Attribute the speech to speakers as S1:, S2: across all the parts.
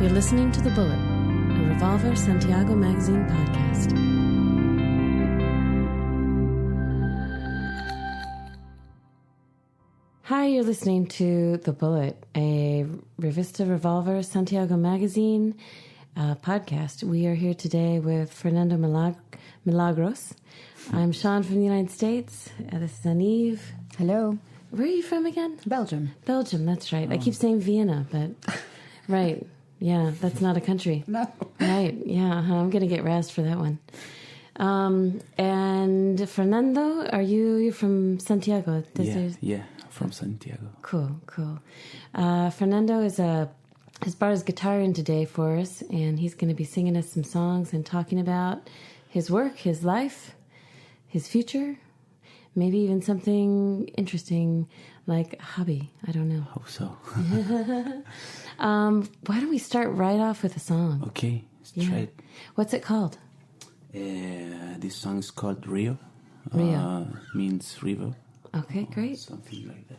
S1: You're listening to The Bullet, a Revolver Santiago Megazine podcast. Hi, you're listening to The Bullet, a revista Revolver Santiago Megazine podcast. We are here today with Fernando Milagros. I'm Sean from the United States. This is Aniv.
S2: Hello.
S1: Where are you from again?
S2: Belgium.
S1: Belgium, that's right. I keep saying Vienna, but... Right. Yeah, that's not a country.
S2: No.
S1: Right. Yeah, I'm going to get razzed for that one. And Fernando, you're from Santiago?
S3: Yeah, from Santiago.
S1: Cool. Fernando has brought his guitar in today for us, and he's going to be singing us some songs and talking about his work, his life, his future, maybe even something interesting like a hobby. I don't know.
S3: Hope so.
S1: Why don't we start right off with a song?
S3: Okay, straight.
S1: Yeah. What's it called?
S3: This song is called Rio.
S1: Rio.
S3: Means river.
S1: Okay, great.
S3: Something like that.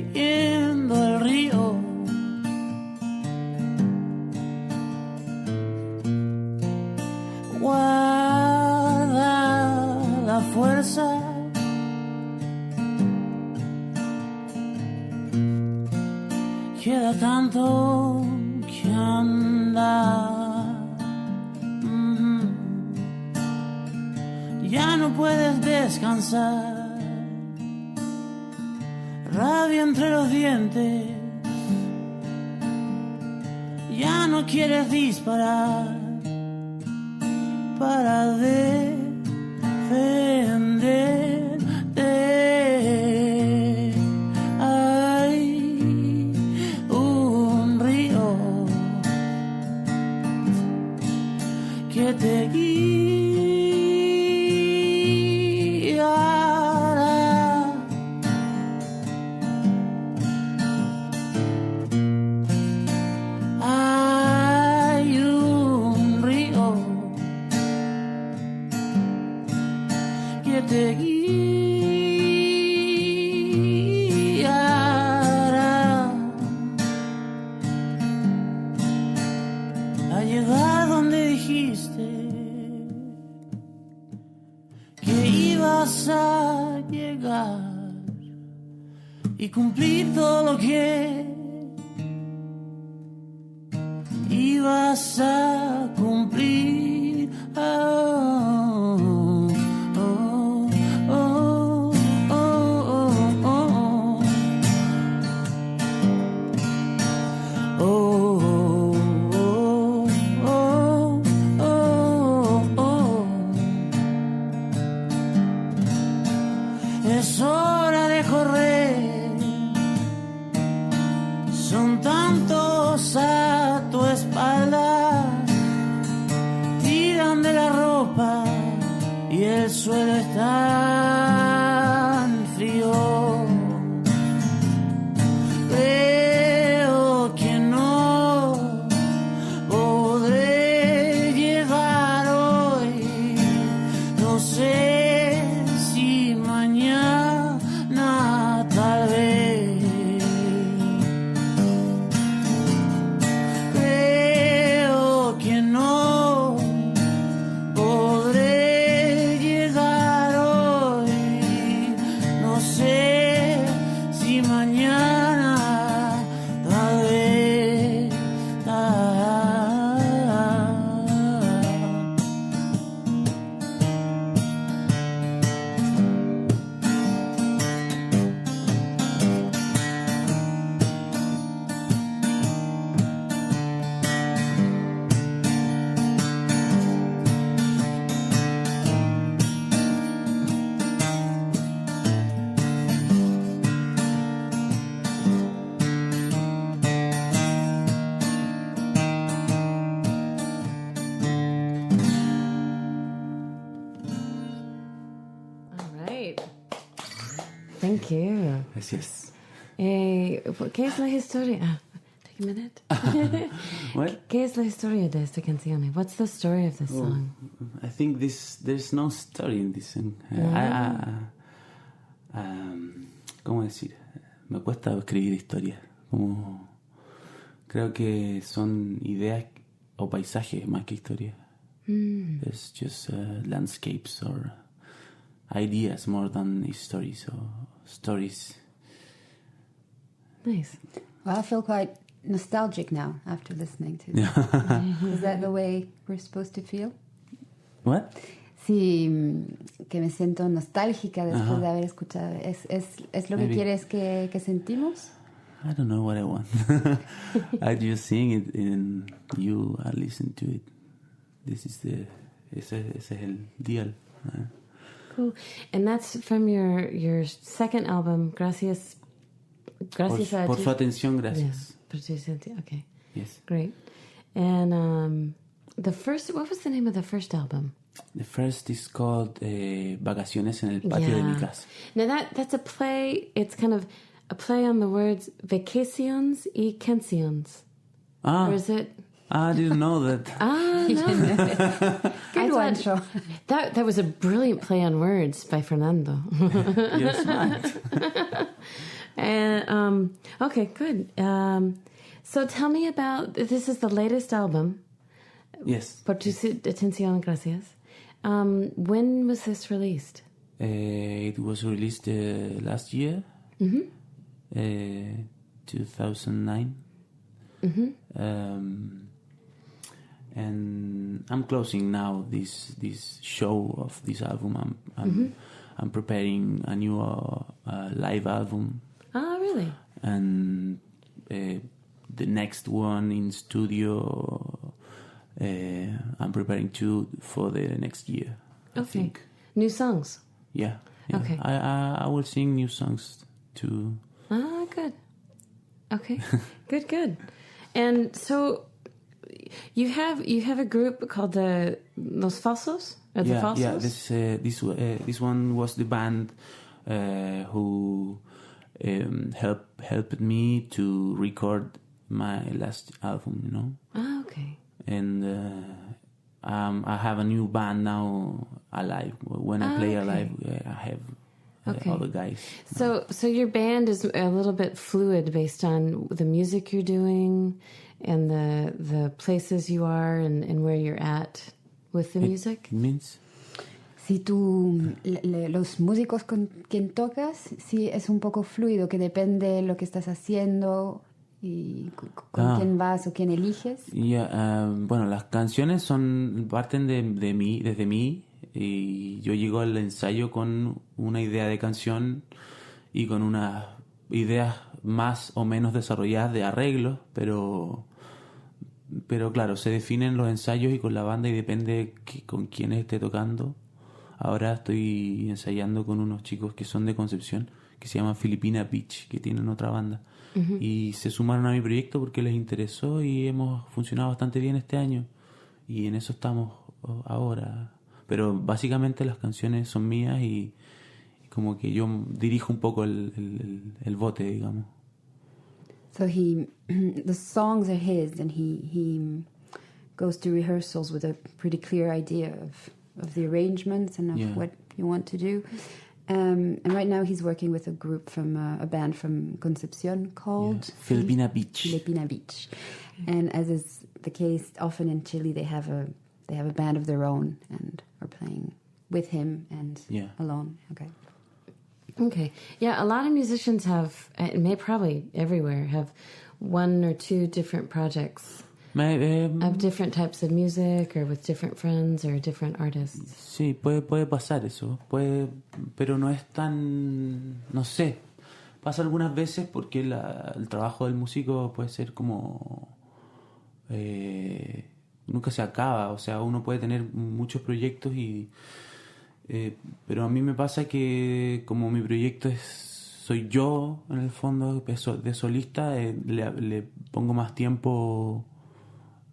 S4: Siguiendo el río, guarda la fuerza, queda tanto que andar. Ya no puedes descansar, rabia entre los dientes, ya no quieres disparar para defenderte. Hay un río que te guía. Te guiará a llegar donde dijiste que ibas a llegar y cumplir todo lo que ibas a cumplir. Es hora de correr, son tantos a tu espalda, tiran de la ropa y el suelo es tan frío. Creo que no podré llegar hoy, no sé. Tal vez creo que no podré llegar hoy.
S1: Thank you.
S3: Así es.
S1: ¿Qué es la historia? Take a minute.
S3: What?
S1: ¿Qué es la historia de esta canción? What's the story of this song?
S3: I think there's no story in this song. ¿Cómo decir? Me cuesta escribir historias. Creo que son ideas o paisajes más que historias. There's just landscapes or ideas more than stories or stories.
S1: Nice.
S2: Well, I feel quite nostalgic now after listening to this. Is that the way we're supposed to feel?
S3: What?
S2: Sí, que me siento nostálgica después de haber escuchado. ¿Es lo que
S3: Maybe.
S2: quieres que sentimos?
S3: I don't know what I want. I just sing it and you listen to it. This is ese es el deal.
S1: Cool. And that's from your second album, Gracias
S3: Por su atención, gracias.
S1: Yeah. Okay.
S3: Yes.
S1: Great. And what was the name of the first album?
S3: The first is called Vacaciones en el patio de mi casa.
S1: Now that's a play. It's kind of a play on the words vacations y canciones. Or is it?
S3: I didn't know that.
S1: No.
S2: Good one, Joe.
S1: That was a brilliant play on words by Fernando.
S3: You're smart.
S1: And okay, good. So tell me about this. Is the latest album?
S3: Yes.
S1: Por tu atención, gracias. When was this released?
S3: It was released last year, 2009. And I'm closing now this show of this album. I'm preparing a new live album.
S1: Oh, really?
S3: And the next one in studio, I'm preparing two for the next year. I think.
S1: New songs.
S3: Yeah.
S1: Okay.
S3: I will sing new songs too.
S1: Ah, good. Okay, good. And so you have a group called the Los Falsos. Or the Falsos?
S3: Yeah. This one was the band who helped me to record my last album. You know.
S1: Ah, okay.
S3: And I have a new band now, alive. When I play alive, I have other guys.
S1: So your band is a little bit fluid based on the music you're doing and the places you are and where you're at with the music?
S3: It means?
S2: Si los músicos con quien tocas, sí es un poco fluido, que depende lo que estás haciendo y con quién vas o quién eliges.
S3: Bueno, las canciones parten de mí, desde mí, y yo llego al ensayo con una idea de canción y con unas ideas más o menos desarrolladas de arreglos, pero claro, se definen los ensayos y con la banda y depende con quién esté tocando. Ahora estoy ensayando con unos chicos que son de Concepción, que se llaman Filipina Beach, que tienen otra banda. Y se sumaron a mi proyecto porque les interesó y hemos funcionado bastante bien este año. Y en eso estamos ahora. Pero básicamente las canciones son mías y como que yo dirijo un poco el bote, digamos.
S2: So the songs are his, and he goes to rehearsals with a pretty clear idea of the arrangements and of what you want to do. And right now he's working with a group from a band from Concepción called
S3: Filipina Beach.
S2: Filipina Beach. And as is the case, often in Chile they have a band of their own and are playing with him and alone.
S1: Okay. Yeah, a lot of musicians have, and probably everywhere, have one or two different projects of different types of music or with different friends or different artists.
S3: Sí, puede pasar eso. Pero no es tan... No sé. Pasa algunas veces porque el trabajo del músico puede ser como... nunca se acaba. O sea, uno puede tener muchos proyectos pero a mí me pasa que como mi proyecto soy yo en el fondo de solista, le pongo más tiempo,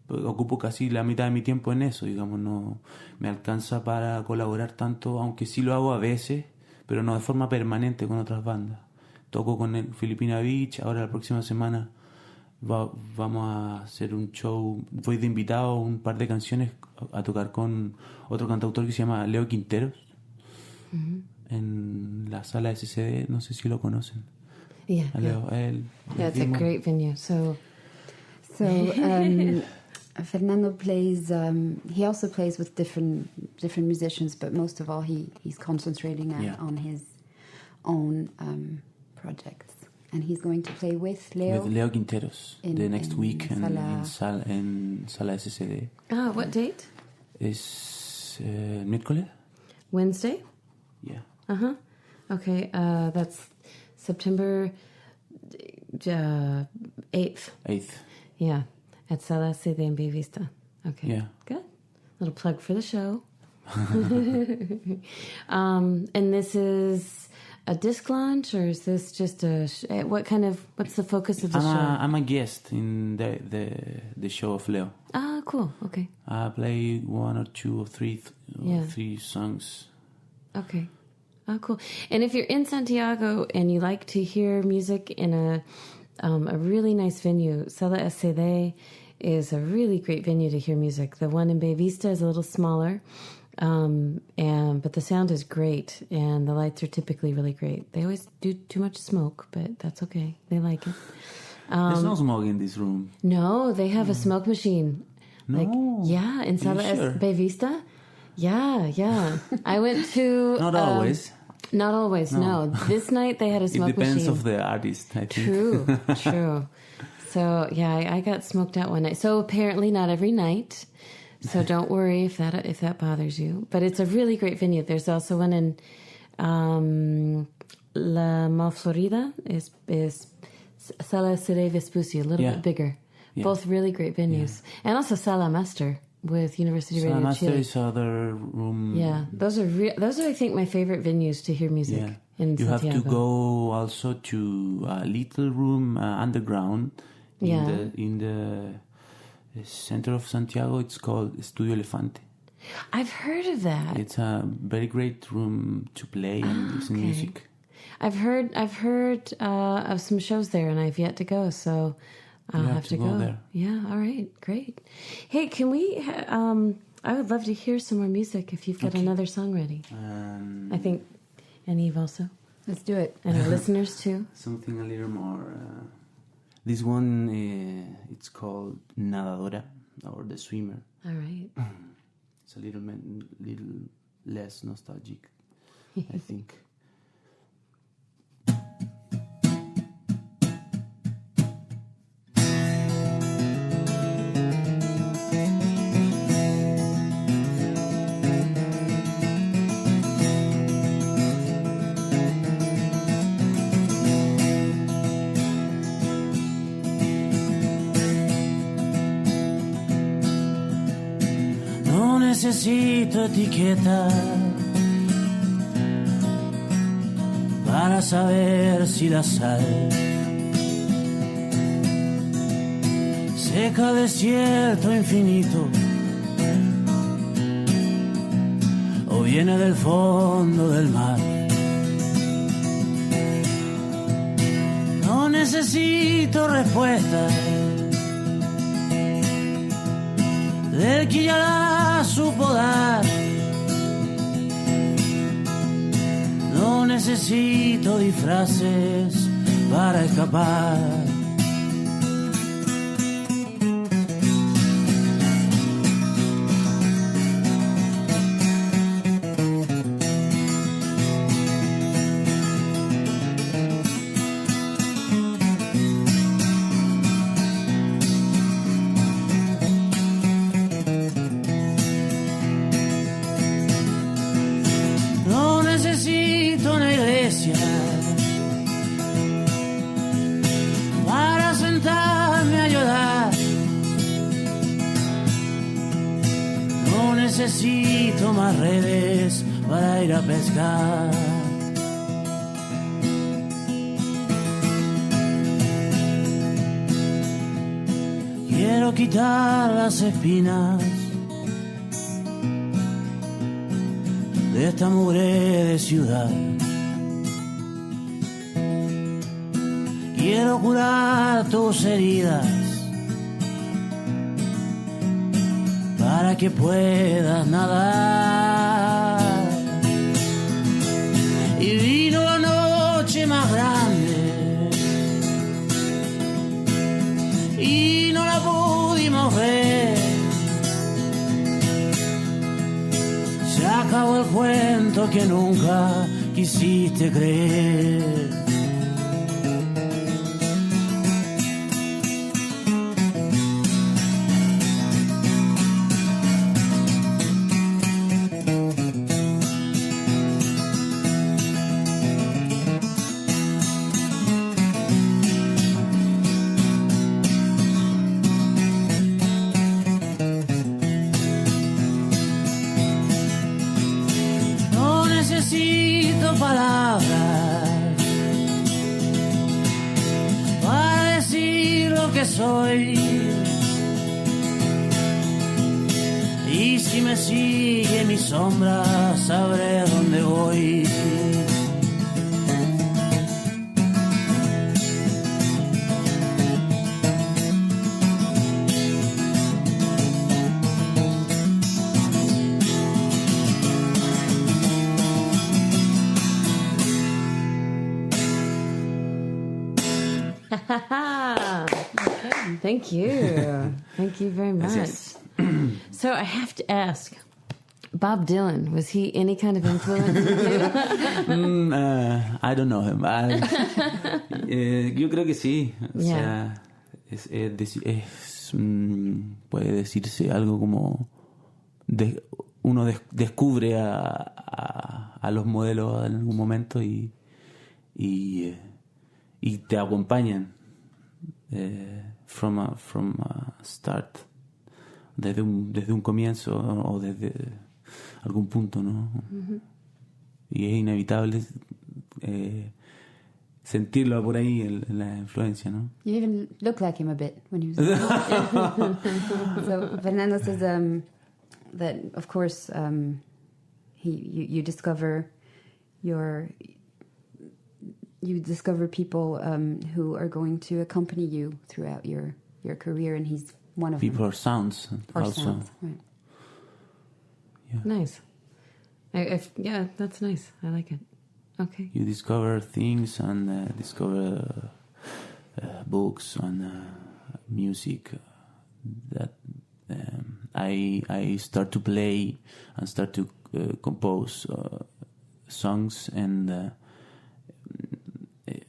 S3: ocupo casi la mitad de mi tiempo en eso, digamos, no me alcanza para colaborar tanto, aunque sí lo hago a veces, pero no de forma permanente con otras bandas. Toco con el Filipina Beach, ahora la próxima semana vamos a hacer un show, voy de invitado un par de canciones a tocar con otro cantautor que se llama Leo Quinteros, en la sala SCD, no sé si lo conocen.
S1: Yeah,
S3: Leo,
S1: yeah, it's a great venue. So
S2: Fernando plays. He also plays with different musicians, but most of all, he's concentrating on his own projects, and he's going to play with Leo
S3: Quinteros the next week in sala SCD.
S1: Ah, what date?
S3: Es miércoles.
S1: Wednesday.
S3: Yeah.
S1: Okay, that's September 8th.
S3: 8th.
S1: Yeah, at Sala SCD en Vista. Okay.
S3: Yeah.
S1: Good. Little plug for the show. And this is a disc launch, or is this just what's the focus of the show?
S3: I'm a guest in the show of Leo.
S1: Ah, cool. Okay.
S3: I play one or two or three songs.
S1: Okay. Oh, cool. And if you're in Santiago and you like to hear music in a really nice venue, Sala SCD is a really great venue to hear music. The one in Vista is a little smaller, but the sound is great, and the lights are typically really great. They always do too much smoke, but that's okay. They like it.
S3: There's no smoke in this room.
S1: No, they have a smoke machine.
S3: No.
S1: In Sala Vista. Yeah. I went to...
S3: Not always.
S1: Not always, no. This night they had a smoke machine.
S3: It depends of the artist, I think.
S1: True. So, yeah, I got smoked out one night. So apparently not every night. So don't worry if that bothers you. But it's a really great venue. There's also one in La Mal Florida. Is Sala SCD Vespucci, a little bit bigger. Yeah. Both really great venues. Yeah. And also Sala Master with University Radio
S3: Master
S1: Chile.
S3: is other room.
S1: Yeah, those are I think my favorite venues to hear music in Santiago.
S3: You have to go also to a little room underground in the center of Santiago. It's called Estudio Elefante.
S1: I've heard of that.
S3: It's a very great room to play and listen to music.
S1: I've heard of some shows there, and I've yet to go. So. I'll have to go there. Yeah, all right, great. Hey, can we... I would love to hear some more music if you've got another song ready. I think, and Eve also.
S2: Let's do it.
S1: And our listeners too.
S3: Something a little more... this one, it's called Nadadora, or The Swimmer.
S1: All right.
S3: It's a little less nostalgic, I think.
S4: Necesito etiqueta para saber si la sal seca desierto infinito o viene del fondo del mar. No necesito respuestas del que ya la supo dar. No necesito disfraces para escapar. Para sentarme a llorar, no necesito más redes para ir a pescar. Quiero quitar las espinas de esta mugre de ciudad. Quiero curar tus heridas para que puedas nadar. Y vino la noche más grande y no la pudimos ver. Se acabó el cuento que nunca quisiste creer. Soy, y si me sigue mi sombra sabré dónde voy.
S1: Thank you. Thank you very much.
S3: Yes.
S1: So I have to ask, Bob Dylan, was he any kind of influence on you?
S3: I don't know him. Yo creo que sí. O sea, puede decirse algo como uno descubre a los modelos en algún momento y te acompañan. From a start, desde un comienzo o desde algún punto, ¿no? Uh-huh. Y es inevitable sentirlo por ahí, la influencia, ¿no?
S2: You even look like him a bit when he was So Fernando says that of course you discover you discover people who are going to accompany you throughout your career, and he's one of
S3: people
S2: them.
S3: Or sounds also.
S2: Sounds, right.
S1: Yeah. Nice. Yeah, that's nice. I like it. Okay.
S3: You discover things and discover books and music that I start to play and start to compose songs and.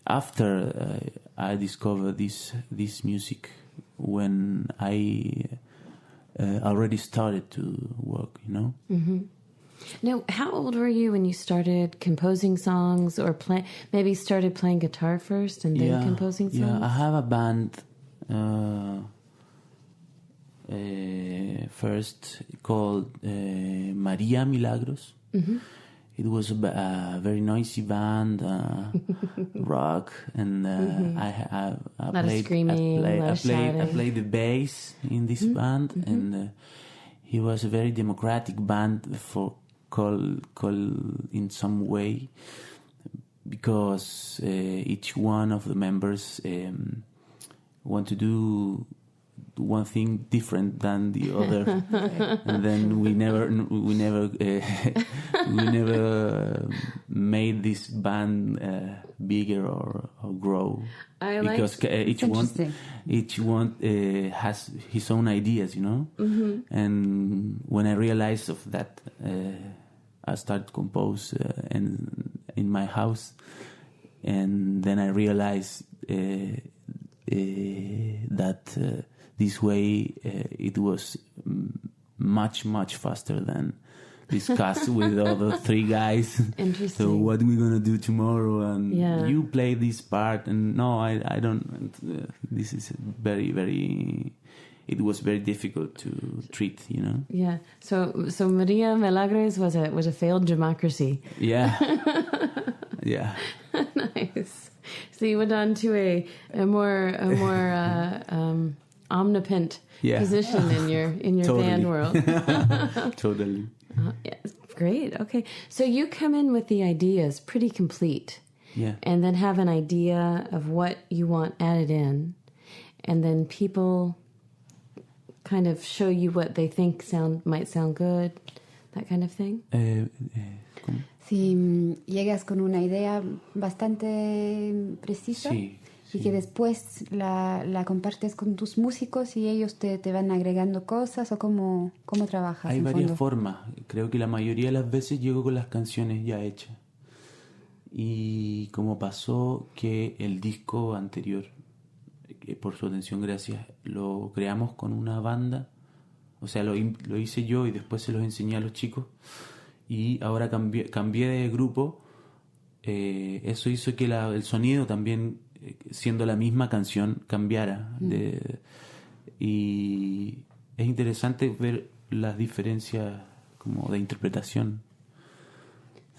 S3: After I discovered this music, when I already started to work, you know.
S1: Mm-hmm. Now, how old were you when you started composing songs, or maybe started playing guitar first and then composing songs?
S3: Yeah, I have a band first called María Milagros. Mm-hmm. It was a very noisy band, rock, and I played the bass in this band, and he was a very democratic band for call in some way, because each one of the members want to do one thing different than the other, and then we never made this band bigger or grow, because each one has his own ideas, you know. Mm-hmm. And when I realized of that, I started to compose in my house, and then I realized that this way it was much faster than discuss with the other three guys.
S1: Interesting.
S3: So what we gonna do tomorrow? And you play this part, and no, I don't. This is very. It was very difficult to treat, you know.
S1: Yeah. So Maria Milagros was a failed democracy.
S3: Yeah. Yeah.
S1: Nice. So you went on to a more omnipotent position in your
S3: totally.
S1: band world.
S3: Totally.
S1: Yeah, great. Okay. So you come in with the ideas pretty complete.
S3: Yeah.
S1: and then have an idea of what you want added in, and then people kind of show you what they think might sound good, that kind of thing.
S3: ¿Cómo?
S2: Si llegas con una idea bastante precisa
S3: Sí,
S2: y que después la compartes con tus músicos y ellos te van agregando cosas, o cómo trabajas.
S3: Hay
S2: en
S3: varias
S2: fondo?
S3: formas. Creo que la mayoría de las veces llego con las canciones ya hechas. Y como pasó que el disco anterior, que por su atención, gracias, lo creamos con una banda. O sea, lo hice yo y después se los enseñé a los chicos. Y ahora cambié de grupo. Eso hizo que el sonido también, siendo la misma canción, cambiara. Y es interesante ver las diferencias como de interpretación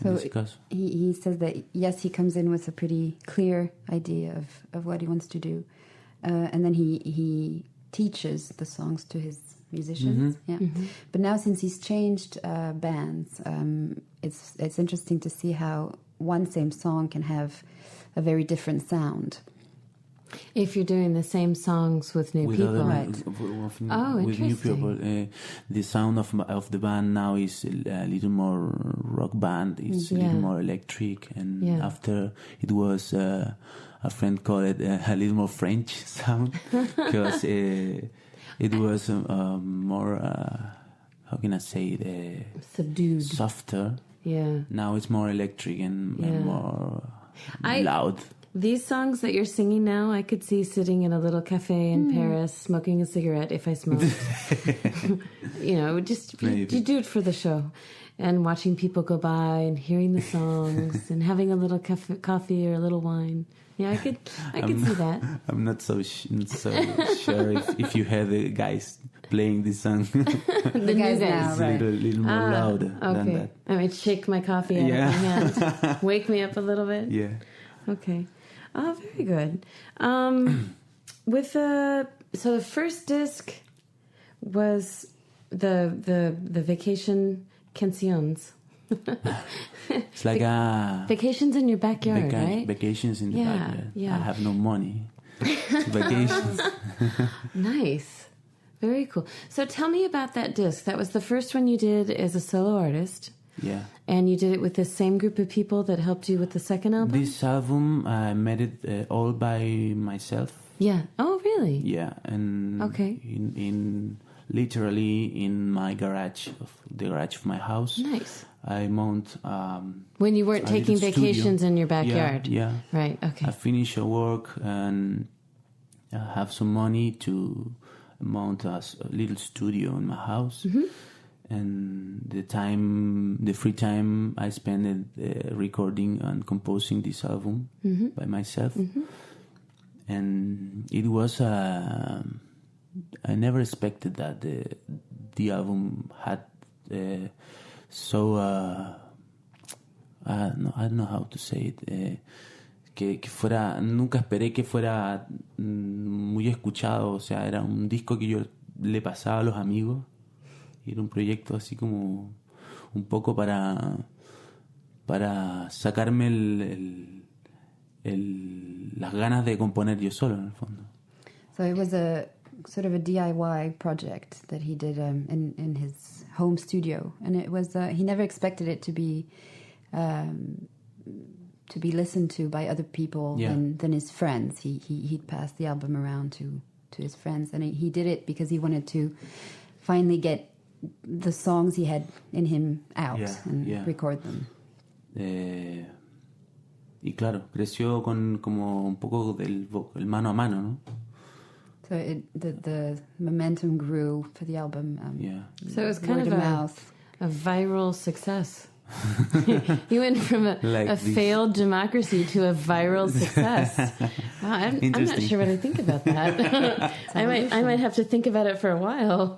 S3: en ese caso.
S2: He says that, yes, he comes in with a pretty clear idea of what he wants to do. And then he teaches the songs to his musicians.
S3: Mm-hmm.
S2: Yeah.
S1: Mm-hmm.
S2: But now, since he's changed bands, it's interesting to see how one same song can have a very different sound.
S1: If you're doing the same songs with new people.
S2: Right.
S3: With new people, the sound of the band now is a little more rock band. It's a little more electric, and after it was a friend called it a little more French sound because it was more how can I say it,
S1: subdued,
S3: softer.
S1: Yeah.
S3: Now it's more electric and more loud.
S1: These songs that you're singing now, I could see sitting in a little cafe in Paris, smoking a cigarette if I smoked. Just you do it for the show, and watching people go by and hearing the songs and having a little coffee or a little wine. Yeah, I could see that.
S3: I'm not so sure if you had the guys playing this song.
S2: The guys now,
S3: It's
S2: right?
S3: a little more louder than that.
S1: I might shake my coffee out of my hand. Wake me up a little bit.
S3: Yeah.
S1: Okay. Oh, very good. So the first disc was the vacation canciones.
S3: It's like
S1: vacations in your backyard, right?
S3: Vacations in the backyard.
S1: Yeah.
S3: I have no money. Vacations.
S1: Nice. Very cool. So tell me about that disc. That was the first one you did as a solo artist.
S3: Yeah.
S1: And you did it with the same group of people that helped you with the second album?
S3: This album, I made it all by myself.
S1: Yeah. Oh, really?
S3: Yeah. And in literally in my garage, the garage of my house.
S1: Nice.
S3: I mount
S1: when you weren't taking vacations in your backyard.
S3: Yeah.
S1: Right. Okay.
S3: I finish work and I have some money to mount a little studio in my house.
S1: Mm-hmm.
S3: And the free time I spent recording and composing this album by myself. Mm-hmm. And it was I never expected that the album had so I don't know how to say it, que fuera, nunca esperé que fuera muy escuchado. O sea, era un disco que yo le pasaba a los amigos. Era un proyecto así como un poco para sacarme las ganas de componer yo solo, en el fondo.
S2: So it was a sort of a DIY project that he did in his home studio, and it was he never expected it to be listened to by other people than his friends. He'd pass the album around to his friends, and he did it because he wanted to finally get the songs he had in him out and record them.
S3: Y claro, creció como un poco el mano a mano, ¿no?
S2: So the momentum grew for the album.
S1: So it was kind of a viral success. You went from a failed democracy to a viral success. Wow, I'm not sure what I think about that. I might have to think about it for a while.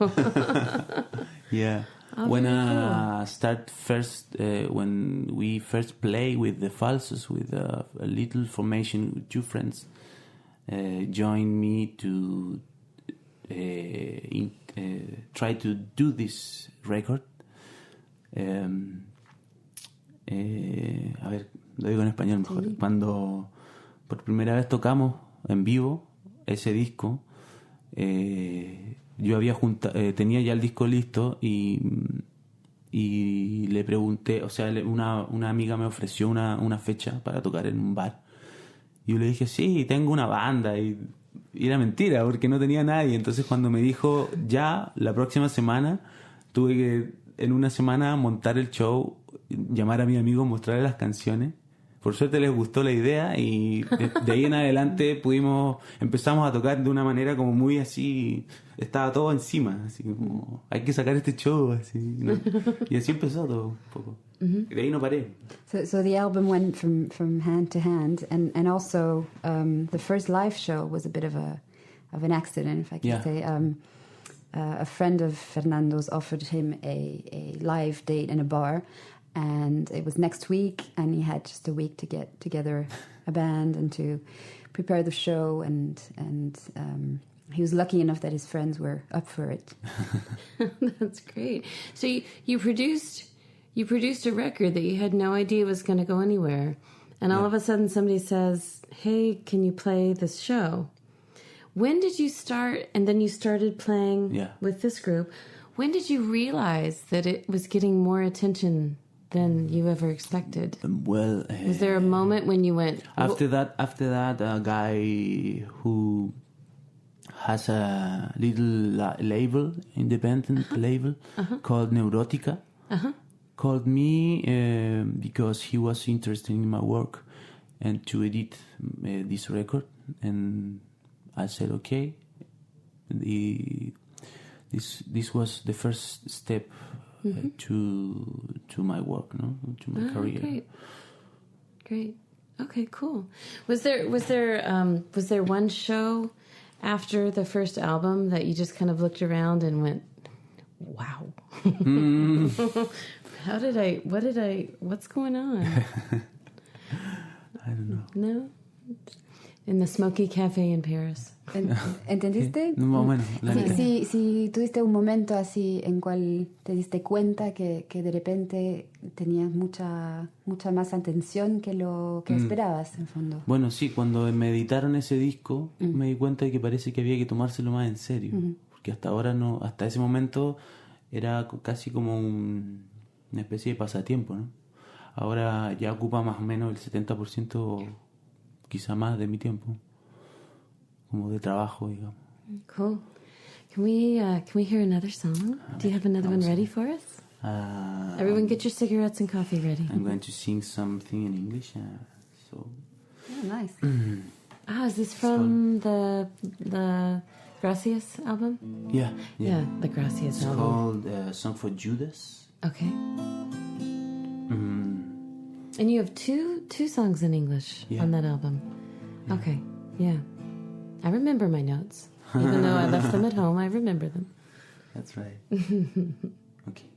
S3: Yeah. When I start first, when we first play with the falsos, with a little formation with two friends, joined me to try to do this record. A ver, lo digo en español mejor. Sí. Cuando por primera vez tocamos en vivo ese disco, yo había tenía ya el disco listo y le pregunté, o sea, una amiga me ofreció una fecha para tocar en un bar. Y yo le dije, sí, tengo una banda. Y era mentira, porque no tenía nadie. Entonces cuando me dijo, ya, la próxima semana, tuve que en una semana montar el show, llamar a mi amigo, mostrarle las canciones. Por suerte les gustó la idea y de ahí en adelante empezamos a tocar de una manera como muy así, estaba todo encima, así como, hay que sacar este show, así, ¿no? Y así empezó todo un poco. Mm-hmm. Y de ahí no paré.
S2: So the album went from hand to hand, and also the first live show was a bit of an accident, if I can say. A friend of Fernando's offered him a live date in a bar. And it was next week, and he had just a week to get together a band and to prepare the show. And he was lucky enough that his friends were up for it.
S1: That's great. So you produced a record that you had no idea was going to go anywhere, and all of a sudden somebody says, "Hey, can you play this show?" When did you start? And then you started playing with this group. When did you realize that it was getting more attention than you ever expected?
S3: Well,
S1: was there a moment when you went
S3: after that a guy who has a little label, independent label called Neurotica, called me because he was interested in my work and to edit this record, and I said okay. This was the first step to my work, no, to my career.
S1: Great. Okay, cool. Was there one show after the first album that you just kind of looked around and went, wow? What's going on?
S3: I don't know.
S1: No? In the Smoky Cafe in Paris.
S2: ¿Entendiste?
S3: Más o menos.
S2: Si tuviste un momento así en cual te diste cuenta que de repente tenías mucha más atención que lo que esperabas, en fondo.
S3: Bueno, sí, cuando me editaron ese disco me di cuenta de que parece que había que tomárselo más en serio. Porque hasta ese momento era casi como una especie de pasatiempo, ¿no? Ahora ya ocupa más o menos el 70%, quizá más, de mi tiempo, como de trabajo, digamos.
S1: Cool. Can we hear another song? Do you have another one ready for us? Everyone get your cigarettes and coffee ready.
S3: I'm going to sing something in English.
S2: Oh, nice.
S1: Is this from the Gracias album?
S3: Yeah,
S1: the Gracias album.
S3: It's called Song for Judas.
S1: Okay. And you have two songs in English on that album. Yeah. Okay, yeah. I remember my notes. Even though I left them at home, I remember them.
S3: That's right. Okay.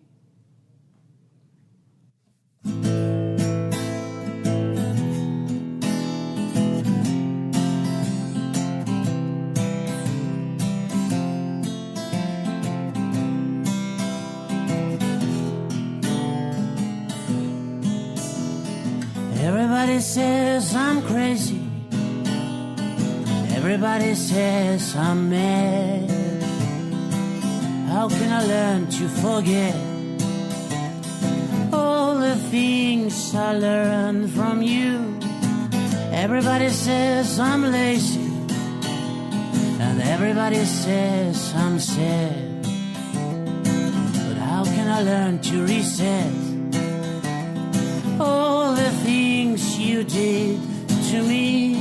S4: Everybody says I'm crazy. Everybody says I'm mad. How can I learn to forget all the things I learned from you? Everybody says I'm lazy, and everybody says I'm sad. But how can I learn to reset all the things you did to me?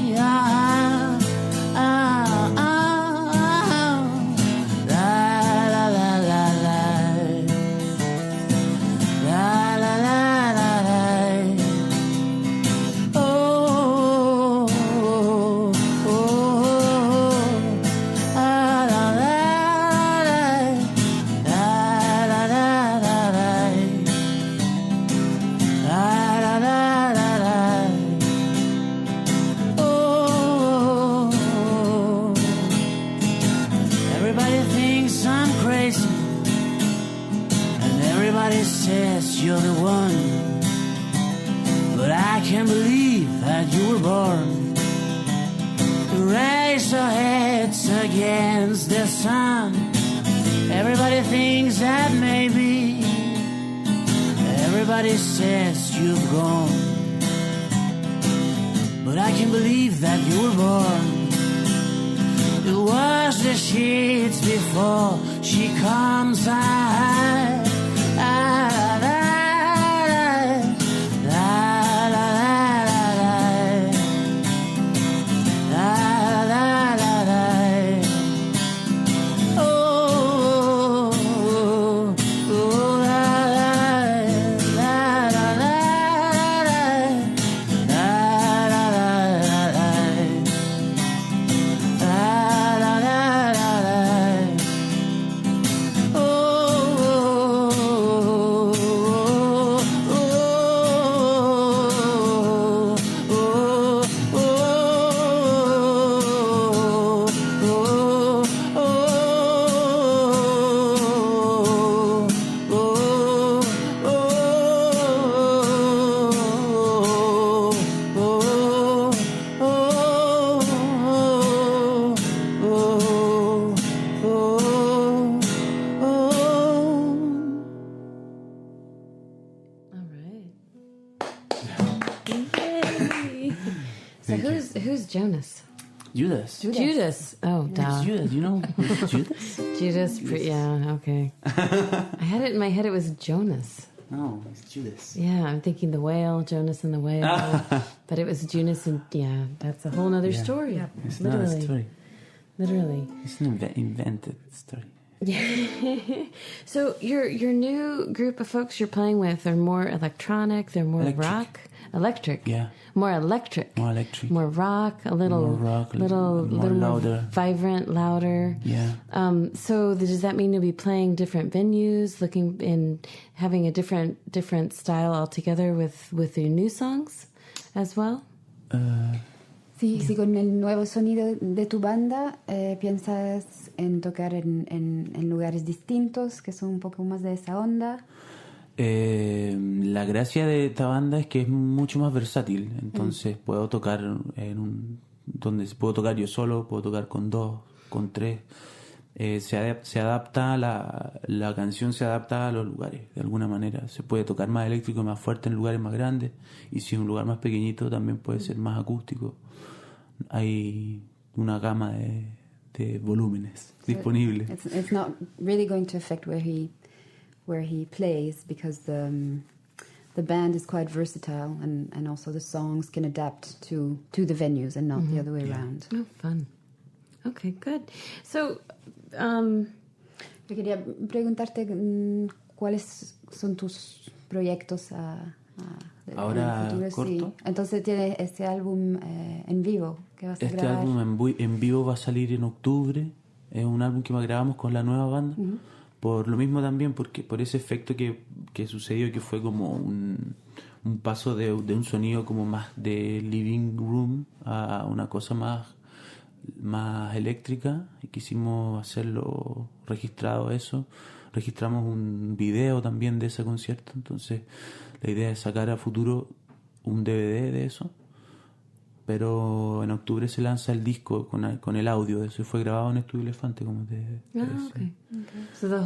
S4: I can't believe that you were born to raise our heads against the sun. Everybody thinks that maybe, everybody says you've gone, but I can't believe that you were born to wash the sheets before she comes out.
S1: Who's Jonas?
S3: Judas.
S1: Oh, duh.
S3: Judas. You know Judas?
S1: Judas. Yeah, okay. I had it in my head. It was Jonas.
S3: No, it's Judas.
S1: Yeah, I'm thinking the whale, Jonas and the whale. But it was Jonas and, yeah, that's a whole other story.
S2: Yeah.
S3: It's
S1: Literally.
S3: not a story.
S1: Literally.
S3: It's an invented story.
S1: Yeah. So your new group of folks you're playing with are more electronic, they're more rock? Electric.
S3: Yeah.
S1: More electric.
S3: More electric.
S1: More rock, a little little
S3: louder.
S1: more vibrant, louder.
S3: Yeah.
S1: So does that mean you'll be playing different venues, looking in having a different style altogether with your new songs as well?
S2: Sí, con el nuevo sonido de tu banda piensas en tocar en lugares distintos que son un poco más de esa onda.
S3: La gracia de esta banda es que es mucho más versátil, entonces puedo tocar donde puedo tocar yo solo, puedo tocar con dos, con tres. Se adapta la canción se adapta a los lugares de alguna manera. Se puede tocar más eléctrico y más fuerte en lugares más grandes, y si es un lugar más pequeñito también puede ser más acústico. Hay una gama de volúmenes disponibles.
S2: It's not really going to affect where he plays, because the band is quite versatile, and also the songs can adapt to the venues and not the other way around.
S1: Oh, fun. Okay, good. So,
S2: yo quería preguntarte cuáles son tus proyectos
S3: ahora
S2: en el futuro.
S3: corto.
S2: Sí. Entonces tienes este álbum en vivo que vas a
S3: Este
S2: grabar.
S3: álbum en vivo va a salir en octubre. Es un álbum que grabamos con la nueva banda. Por lo mismo también, porque por ese efecto que sucedió, que fue como un paso de un sonido como más de living room a una cosa más eléctrica, y quisimos hacerlo registrado eso. Registramos un video también de ese concierto, entonces la idea es sacar a futuro un DVD de eso, pero en octubre se lanza el disco con el audio de eso, y fue grabado en Estudio Elefante, como te decía.
S1: okay. So the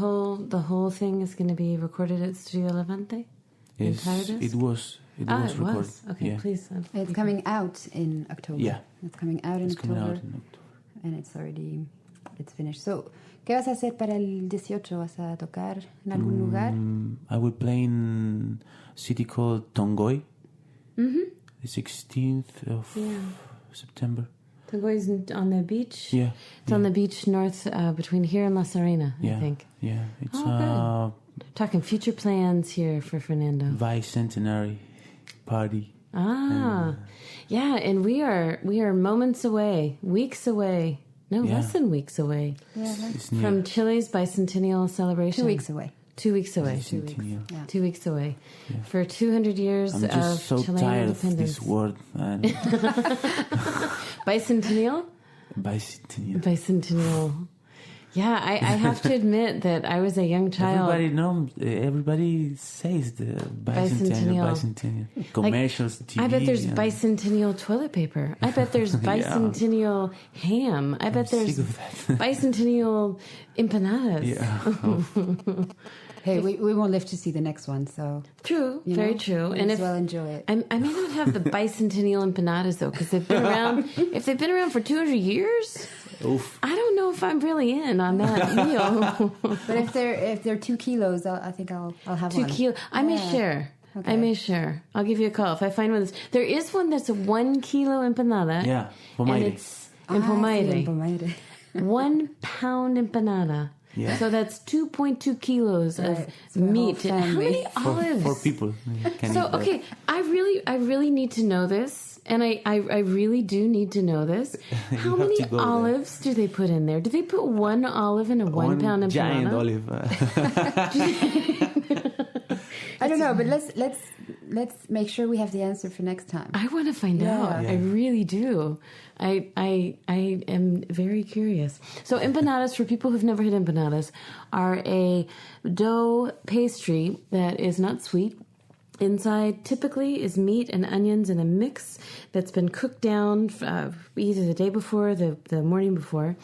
S1: whole thing is going to be recorded at Studio Elefante?
S3: It was recorded.
S1: Okay,
S3: yeah.
S1: please.
S2: It's coming out in October.
S3: Yeah.
S2: It's coming out in October. And it's finished. So, ¿qué vas a hacer para el 18? ¿Vas a tocar en algún lugar?
S3: I will play in a city called Tongoy, the 16th of September.
S1: Tongoy is on the beach?
S3: Yeah.
S1: It's on the beach north between here and La Serena, I think.
S3: Yeah, it's
S1: good. Talking future plans here for Fernando.
S3: bicentenary party.
S1: Yeah, and we are moments away, weeks away. No, less than weeks away.
S2: Yeah,
S1: from Chile's bicentennial celebration.
S2: 2 weeks away.
S1: 2 weeks away.
S2: 2 weeks. Yeah.
S1: 2 weeks away. Yeah. For 200 years
S3: I'm just so
S1: Chilean
S3: tired
S1: independence.
S3: of this word.
S1: Bicentennial?
S3: Bicentennial.
S1: Bicentennial. Yeah, I have to admit that I was a young child.
S3: Everybody says the bicentennial. Commercials, TV.
S1: I bet there's bicentennial toilet paper. I bet there's bicentennial ham. I bet there's bicentennial empanadas.
S3: Yeah.
S2: Hey, we won't live to see the next one, so...
S1: True, very true.
S2: And if well enjoy it.
S1: I may not have the bicentennial empanadas, though, because they've been around... If they've been around for 200 years...
S3: Oof.
S1: I don't know if I'm really in on that meal.
S2: But if they're 2 kilos, I think I'll have
S1: 2
S2: one.
S1: 2 kilos. I may share.
S2: Okay.
S1: I may share. I'll give you a call if I find one of those. There is one that's a 1 kilo empanada.
S3: Yeah,
S1: and it's in Pomaire. 1 pound empanada.
S3: Yeah.
S1: So that's 2.2 kilos of meat. How many olives?
S3: For people.
S1: Okay, I really need to know this. And I really do need to know this. How many olives do they put in there? Do they put 1 olive in a 1 pound empanada?
S3: Giant olive.
S1: I
S2: don't know, but let's make sure we have the answer for next time.
S1: I want to find out. Yeah. I really do. I am very curious. So empanadas, for people who've never had empanadas, are a dough pastry that is not sweet. Inside typically is meat and onions in a mix that's been cooked down either the day before, the morning before,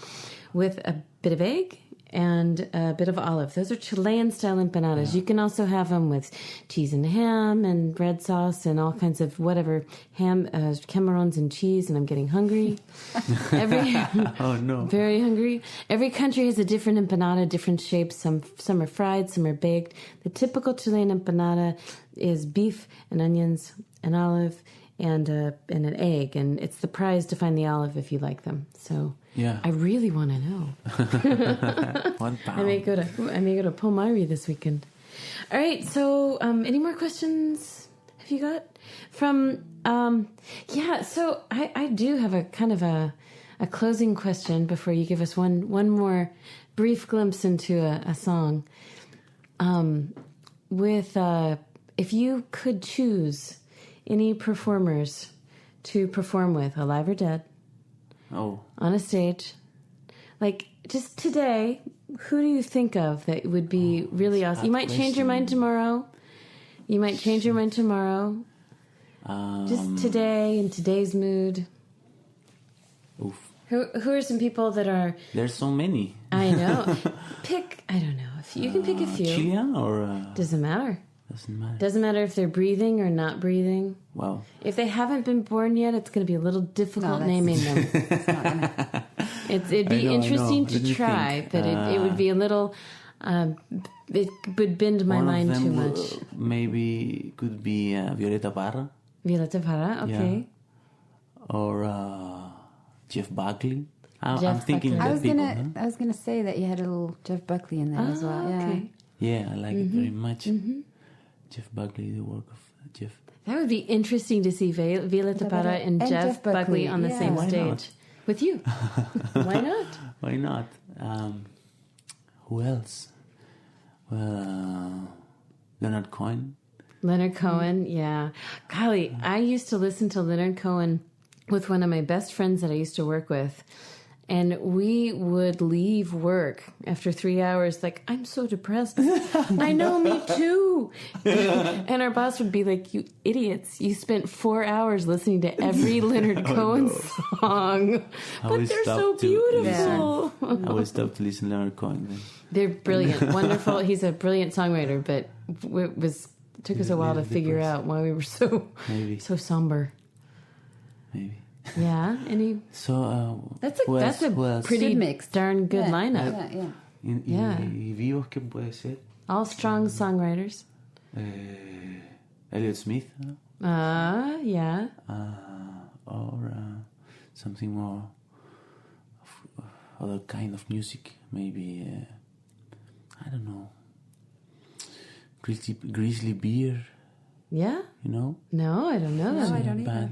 S1: with a bit of egg and a bit of olive. Those are Chilean style empanadas. Yeah. You can also have them with cheese and ham and red sauce and all kinds of whatever ham, camarons and cheese. And I'm getting hungry.
S3: Oh no!
S1: Very hungry. Every country has a different empanada, different shapes. Some are fried, some are baked. The typical Chilean empanada is beef and onions and olive and an egg, and it's the prize to find the olive if you like them. So yeah, I really want to know.
S3: 1 pound.
S1: I may go to Pomaire this weekend. All right. So, any more questions? Have you got from? So I do have a kind of a closing question before you give us one more brief glimpse into a song. If you could choose any performers to perform with, alive or dead, on a stage, like just today, who do you think of that would be really awesome? You might change your mind tomorrow. Just today, in today's mood.
S3: Oof.
S1: Who are some people that are...
S3: There's so many.
S1: I know. I don't know. If you can pick a few.
S3: Chilean or...
S1: Doesn't matter.
S3: Doesn't
S1: matter if they're breathing or not breathing.
S3: Wow.
S1: If they haven't been born yet, it's going to be a little difficult naming them. It'd be interesting to try, but it would be a little... it would bend my mind too much.
S3: Maybe could be Violeta Parra.
S1: Violeta Parra, okay.
S3: Yeah. Or Jeff Buckley. I'm thinking
S2: I was gonna say that you had a little Jeff Buckley in there as well. Yeah.
S1: Okay.
S3: Yeah, I like it very much. Mm-hmm. Jeff Buckley, the work of Jeff.
S1: That would be interesting to see Violeta Parra and Jeff Buckley on the same stage with you. Why not?
S3: Why not? Who else? Well, Leonard Cohen.
S1: Leonard Cohen, yeah. Golly, I used to listen to Leonard Cohen with one of my best friends that I used to work with. And we would leave work after 3 hours like, I'm so depressed. I know, me too. And our boss would be like, you idiots. You spent 4 hours listening to every Leonard Cohen song. But they're so beautiful.
S3: I would stop to listen to Leonard Cohen then.
S1: They're brilliant. Wonderful. He's a brilliant songwriter, but it took us a while to figure out why we were so somber.
S3: Maybe.
S1: Yeah. That's a pretty mix, darn good lineup.
S3: ¿Y vivos qué puede ser?
S1: All strong songwriters.
S3: Elliott Smith.
S1: Yeah.
S3: Or something more other kind of music. Maybe I don't know. Grizzly Bear.
S1: Yeah.
S3: You know?
S1: No, I don't know.
S2: No, I don't either.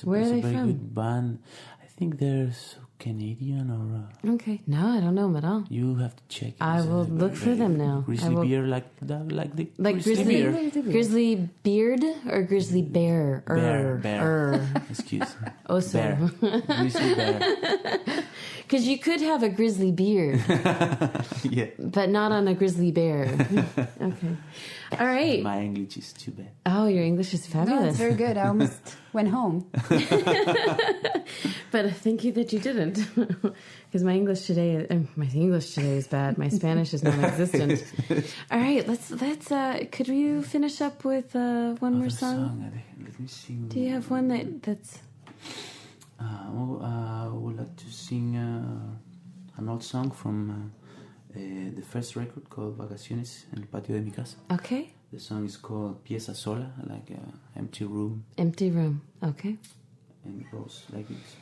S1: Where are they
S3: very
S1: from?
S3: Good band. I think they're Canadian or...
S1: Okay. No, I don't know them at all.
S3: You have to check.
S1: I will look for them now.
S3: Grizzly Bear like
S1: Grizzly Beard or Grizzly Bear?
S3: Bear. Excuse me.
S1: Also.
S3: Bear. Grizzly Bear.
S1: Because you could have a grizzly beard,
S3: Yeah.
S1: but not on a grizzly bear. Okay. All right.
S3: My English is too bad.
S1: Oh, your English is
S2: No,
S1: fabulous.
S2: it's very good. I almost went home.
S1: But thank you that you didn't. Because my English today is bad. My Spanish is non-existent. All right, let's. Could you finish up with one more song?
S3: Let me sing.
S1: Do you have one that's?
S3: I would like to sing an old song from the first record called Vacaciones en el patio de mi casa.
S1: Okay.
S3: The song is called Pieza Sola, like empty room.
S1: Empty room. Okay.
S3: And it goes like this.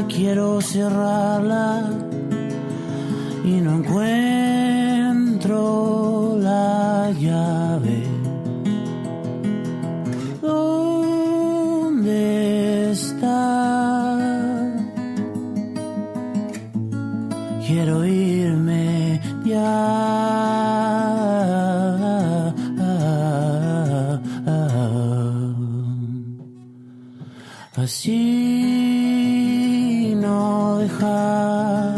S4: Quiero cerrarla y no encuentro la llave. ¿Dónde está? Quiero irme ya. Así no dejar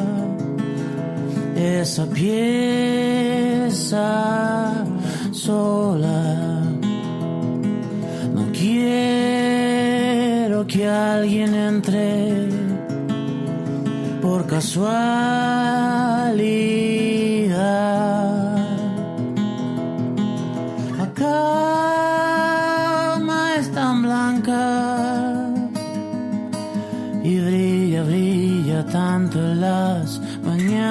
S4: esa pieza sola. No quiero que alguien entre por casualidad. La cama es tan blanca y brilla, brilla tanto en las mañanas.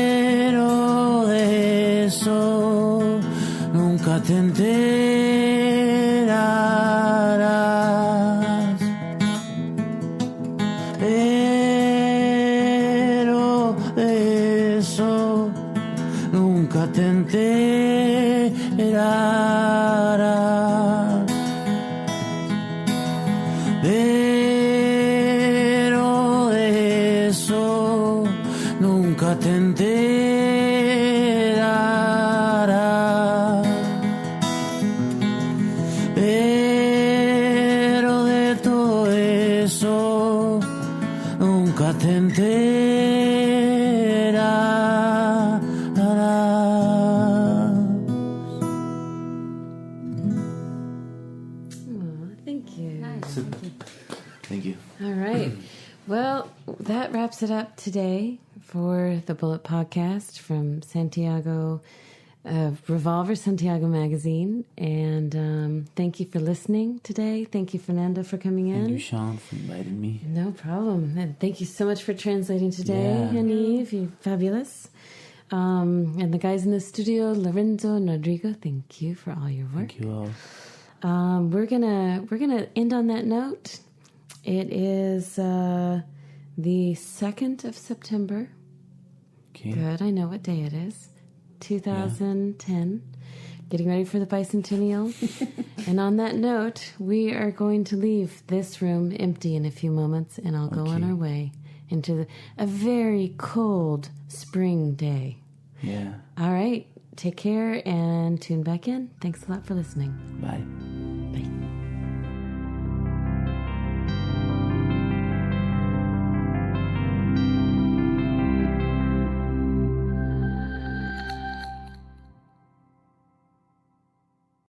S4: Pero de eso nunca te enterarás. Pero de eso nunca te enterarás. Pero de eso nunca te enterarás. Pero de todo eso nunca te enterarás.
S3: Thank you.
S1: All right. Well, that wraps it up today for the Bullet Podcast from Santiago, Revolver Santiago Megazine. And thank you for listening today. Thank you, Fernando, for coming in.
S3: Thank you, Sean, for inviting me.
S1: No problem. And thank you so much for translating today,
S3: Yeah.
S1: Yaniv. You're fabulous. And the guys in the studio, Lorenzo and Rodrigo, thank you for all your work.
S3: Thank you all.
S1: We're gonna end on that note. It is the 2nd of September.
S3: Okay.
S1: Good, I know what day it is. 2010. Getting ready for the bicentennial. And on that note, we are going to leave this room empty in a few moments, and I'll go on our way into a very cold spring day.
S3: Yeah.
S1: All right, take care and tune back in. Thanks a lot for listening.
S3: Bye.